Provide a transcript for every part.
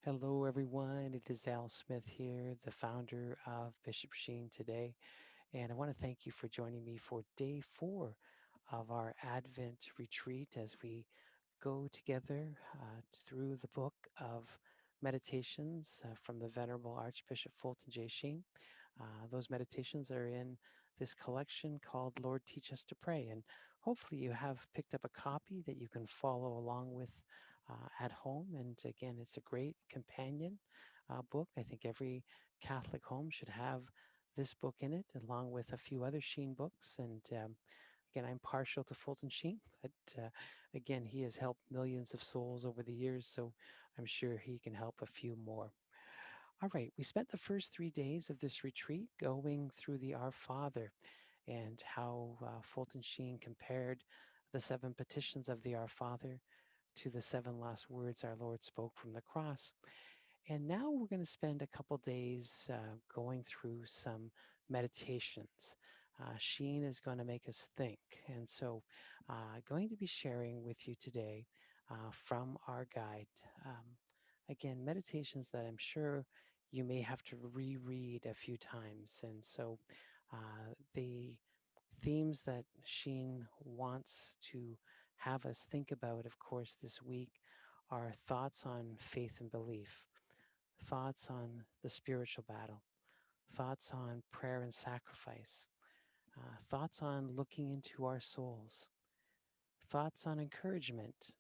Hello, everyone. It is Al Smith here, the founder of Bishop Sheen today. And I want to thank you for joining me for day 4 of our Advent retreat as we go together through the book of meditations from the Venerable Archbishop Fulton J. Sheen. Those meditations are in this collection called Lord Teach Us to Pray. And hopefully, you have picked up a copy that you can follow along with at home. And again, it's a great companion book. I think every Catholic home should have this book in it, along with a few other Sheen books. And again, I'm partial to Fulton Sheen, but again, he has helped millions of souls over the years, so I'm sure he can help a few more. All right, we spent the first 3 days of this retreat going through the Our Father and how Fulton Sheen compared the 7 petitions of the Our Father to the 7 last words our Lord spoke from the cross. And now we're going to spend a couple days going through some meditations. Sheen is going to make us think. And so, going to be sharing with you today from our guide. Again, meditations that I'm sure you may have to reread a few times. And so, the themes that Sheen wants to have us think about, of course, this week are thoughts on faith and belief, thoughts on the spiritual battle, thoughts on prayer and sacrifice, thoughts on looking into our souls, thoughts on encouragement,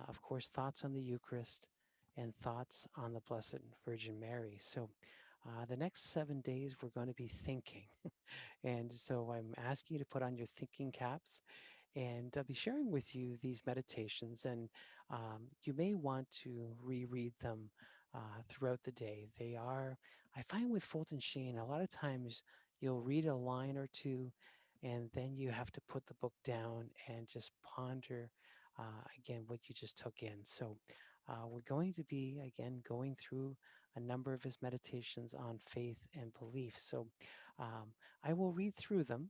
of course, thoughts on the Eucharist, and thoughts on the Blessed Virgin Mary. So, the next 7 days, we're going to be thinking. And so, I'm asking you to put on your thinking caps, and I'll be sharing with you these meditations. And you may want to reread them throughout the day. I find with Fulton Sheen, a lot of times you'll read a line or two, and then you have to put the book down and just ponder again what you just took in. So we're going to be, again, going through a number of his meditations on faith and belief. So I will read through them.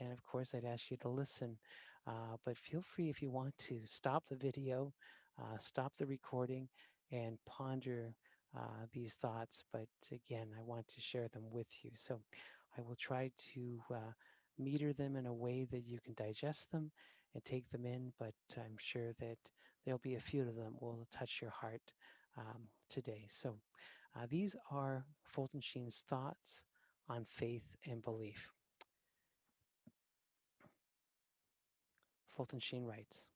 And of course, I'd ask you to listen. But feel free if you want to stop the video, stop the recording, and ponder these thoughts. But again, I want to share them with you. So I will try to meter them in a way that you can digest them and take them in. But I'm sure that there'll be a few of them will touch your heart today. So these are Fulton Sheen's thoughts on faith and belief. Fulton Sheen writes,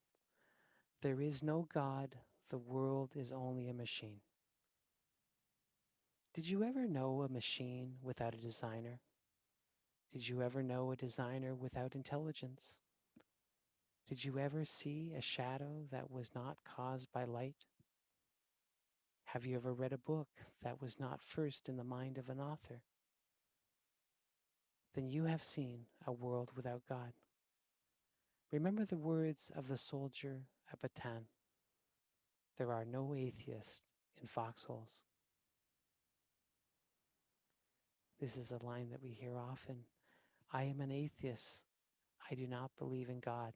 "There is no God, the world is only a machine." Did you ever know a machine without a designer? Did you ever know a designer without intelligence? Did you ever see a shadow that was not caused by light? Have you ever read a book that was not first in the mind of an author? Then you have seen a world without God. Remember the words of the soldier at Bataan: "There are no atheists in foxholes." This is a line that we hear often. I am an atheist. I do not believe in God.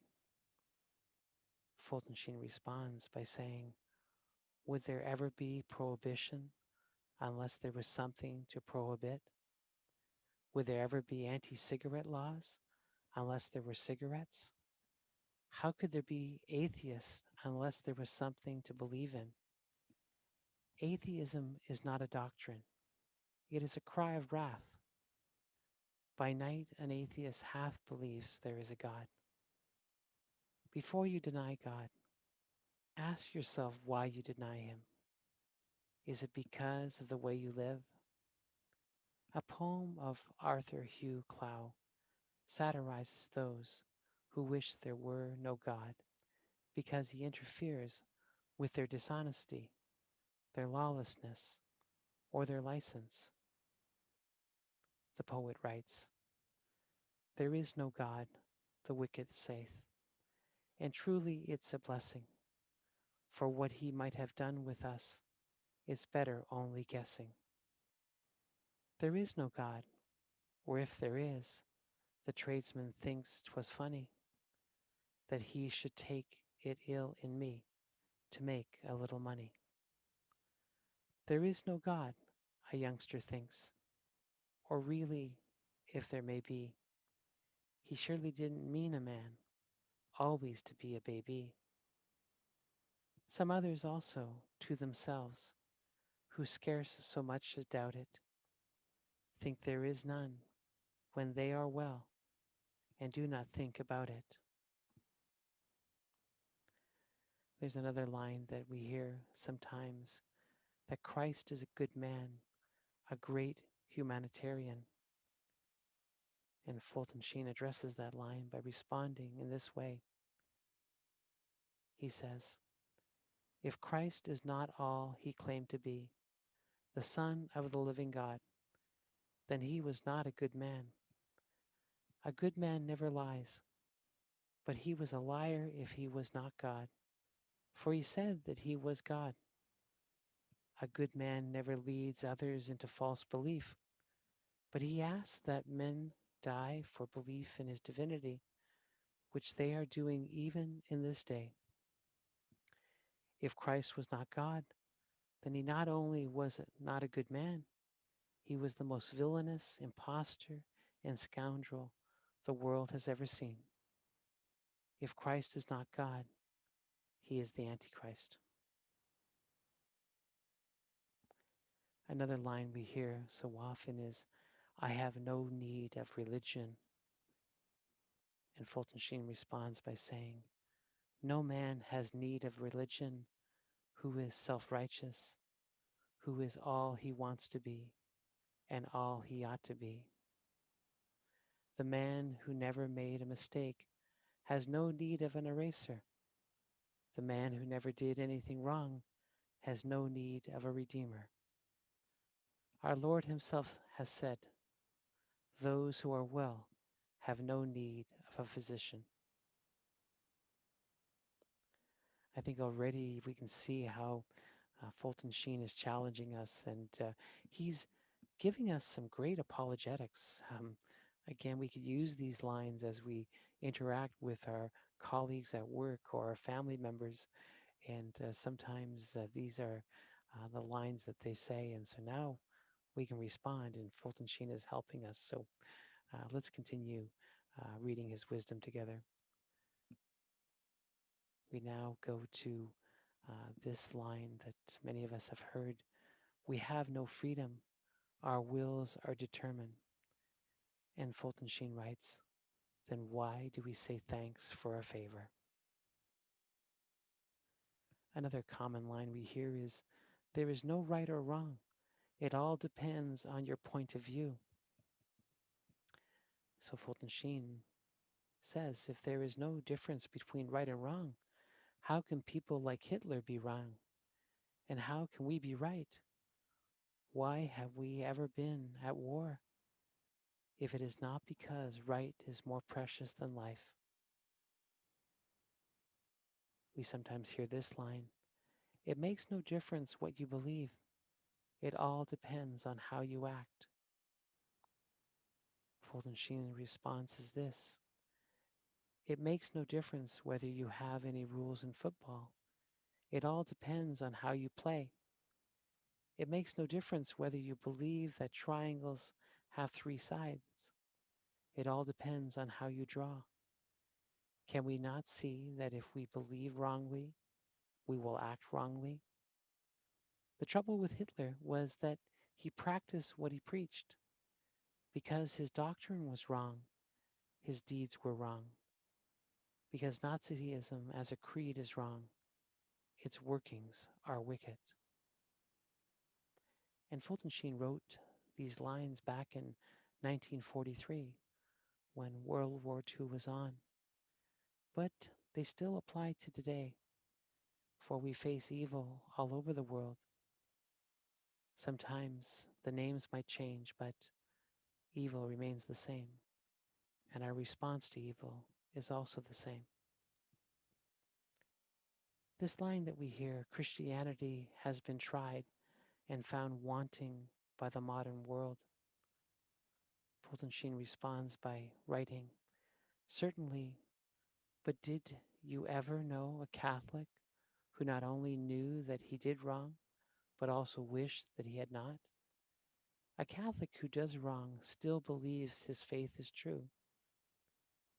Fulton Sheen responds by saying, would there ever be prohibition unless there was something to prohibit? Would there ever be anti-cigarette laws unless there were cigarettes? How could there be atheists unless there was something to believe in? Atheism is not a doctrine. It is a cry of wrath. By night, an atheist half believes there is a God. Before you deny God, ask yourself why you deny him. Is it because of the way you live? A poem of Arthur Hugh Clow satirizes those who wish there were no God because he interferes with their dishonesty, their lawlessness, or their license. The poet writes, "There is no God, the wicked saith, and truly it's a blessing, for what he might have done with us is better only guessing. There is no God, or if there is, the tradesman thinks 'twas funny that he should take it ill in me to make a little money." There is no God, a youngster thinks, or really, if there may be, he surely didn't mean a man always to be a baby. Some others also, to themselves, who scarce so much as doubt it, think there is none when they are well, and do not think about it. There's another line that we hear sometimes, that Christ is a good man, a great humanitarian. And Fulton Sheen addresses that line by responding in this way. He says, "If Christ is not all he claimed to be, the Son of the living God, then he was not a good man. A good man never lies, but he was a liar if he was not God, for he said that he was God. A good man never leads others into false belief, but he asks that men die for belief in his divinity, which they are doing even in this day. If Christ was not God, then he not only was not a good man, he was the most villainous impostor and scoundrel the world has ever seen. If Christ is not God, he is the Antichrist." Another line we hear so often is, "I have no need of religion." And Fulton Sheen responds by saying, "No man has need of religion who is self-righteous, who is all he wants to be and all he ought to be. The man who never made a mistake has no need of an eraser. The man who never did anything wrong has no need of a redeemer. Our Lord himself has said, 'Those who are well have no need of a physician.'" I think already we can see how Fulton Sheen is challenging us, and he's giving us some great apologetics. Again, we could use these lines as we interact with our colleagues at work or our family members, and sometimes these are the lines that they say, and so now we can respond, and Fulton Sheen is helping us. So let's continue reading his wisdom together. We now go to this line that many of us have heard. "We have no freedom. Our wills are determined." And Fulton Sheen writes, "Then why do we say thanks for a favor?" Another common line we hear is, "There is no right or wrong. It all depends on your point of view." So Fulton Sheen says, if there is no difference between right and wrong, how can people like Hitler be wrong? And how can we be right? Why have we ever been at war, if it is not because right is more precious than life? We sometimes hear this line, "It makes no difference what you believe. It all depends on how you act." Fulton Sheen's response is this: "It makes no difference whether you have any rules in football. It all depends on how you play. It makes no difference whether you believe that triangles have three sides. It all depends on how you draw. Can we not see that if we believe wrongly, we will act wrongly?" The trouble with Hitler was that he practiced what he preached. Because his doctrine was wrong, his deeds were wrong. Because Nazism as a creed is wrong, its workings are wicked. And Fulton Sheen wrote these lines back in 1943 when World War II was on. But they still apply to today, for we face evil all over the world. Sometimes the names might change, but evil remains the same, and our response to evil is also the same. This line that we hear, "Christianity has been tried and found wanting by the modern world." Fulton Sheen responds by writing, "Certainly, but did you ever know a Catholic who not only knew that he did wrong, but also wish that he had not? A Catholic who does wrong still believes his faith is true.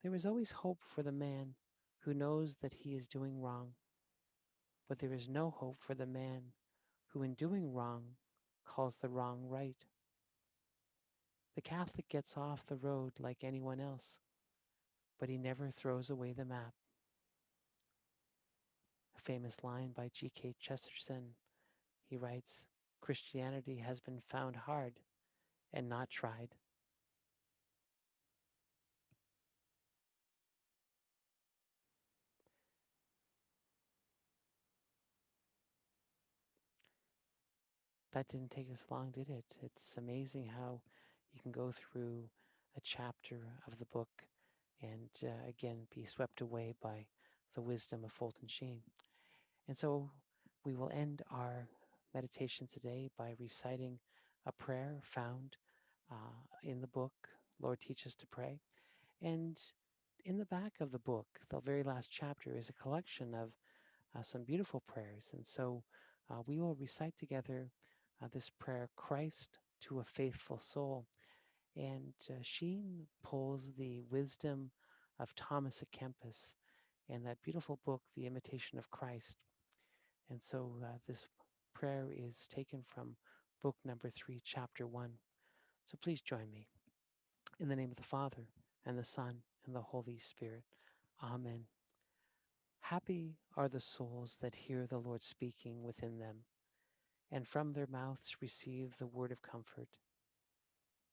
There is always hope for the man who knows that he is doing wrong, but there is no hope for the man who, in doing wrong, calls the wrong right. The Catholic gets off the road like anyone else, but he never throws away the map. A famous line by G.K. Chesterton. He writes, Christianity has been found hard and not tried. That didn't take us long, did it? It's amazing how you can go through a chapter of the book and again be swept away by the wisdom of Fulton Sheen. And so we will end our meditation today by reciting a prayer found in the book, Lord Teach Us to Pray. And in the back of the book, the very last chapter is a collection of some beautiful prayers. And so we will recite together this prayer, Christ to a Faithful Soul. And Sheen pulls the wisdom of Thomas à Kempis and that beautiful book, The Imitation of Christ. And so this prayer is taken from book number 3, chapter 1. So please join me. In the name of the Father, and the Son, and the Holy Spirit. Amen. Happy are the souls that hear the Lord speaking within them, and from their mouths receive the word of comfort.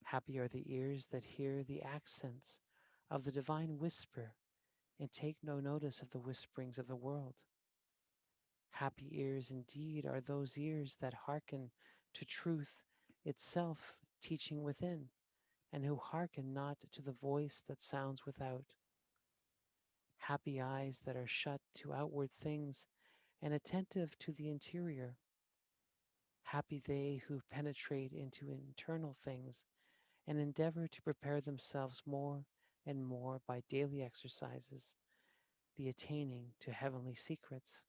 Happy are the ears that hear the accents of the divine whisper, and take no notice of the whisperings of the world. Happy ears indeed are those ears that hearken to truth itself teaching within, and who hearken not to the voice that sounds without. Happy eyes that are shut to outward things and attentive to the interior. Happy they who penetrate into internal things and endeavor to prepare themselves more and more by daily exercises, the attaining to heavenly secrets.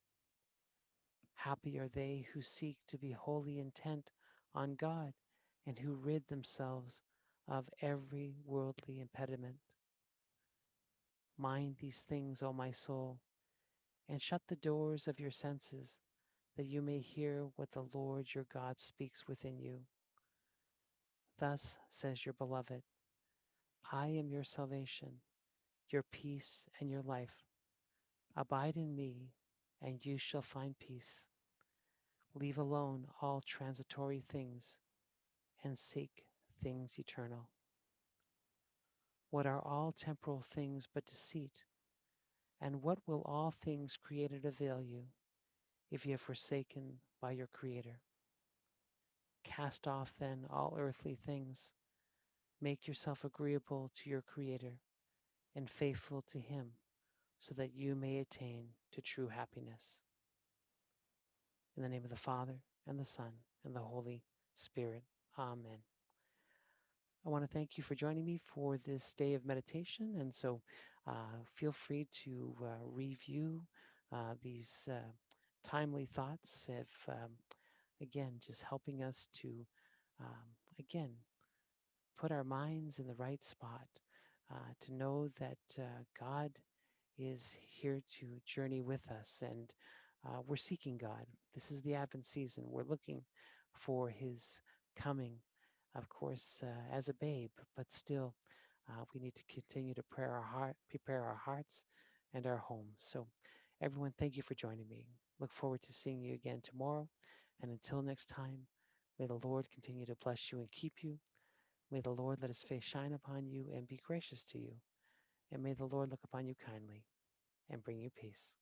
Happy are they who seek to be wholly intent on God and who rid themselves of every worldly impediment. Mind these things, O my soul, and shut the doors of your senses, that you may hear what the Lord your God speaks within you. Thus says your beloved, I am your salvation, your peace, and your life. Abide in me, and you shall find peace. Leave alone all transitory things, and seek things eternal. What are all temporal things but deceit? And what will all things created avail you, if you have forsaken by your Creator? Cast off then all earthly things. Make yourself agreeable to your Creator and faithful to Him, so that you may attain to true happiness. In the name of the Father, and the Son, and the Holy Spirit. Amen. I want to thank you for joining me for this day of meditation. And so feel free to review these timely thoughts of, again, just helping us to, again, put our minds in the right spot, to know that God is here to journey with us, and we're seeking God. This is the Advent season. We're looking for His coming, of course, as a babe, but still we need to continue to prepare our hearts and our homes. So everyone, thank you for joining me. Look forward to seeing you again tomorrow. And until next time, may the Lord continue to bless you and keep you. May the Lord let His face shine upon you and be gracious to you. And may the Lord look upon you kindly and bring you peace.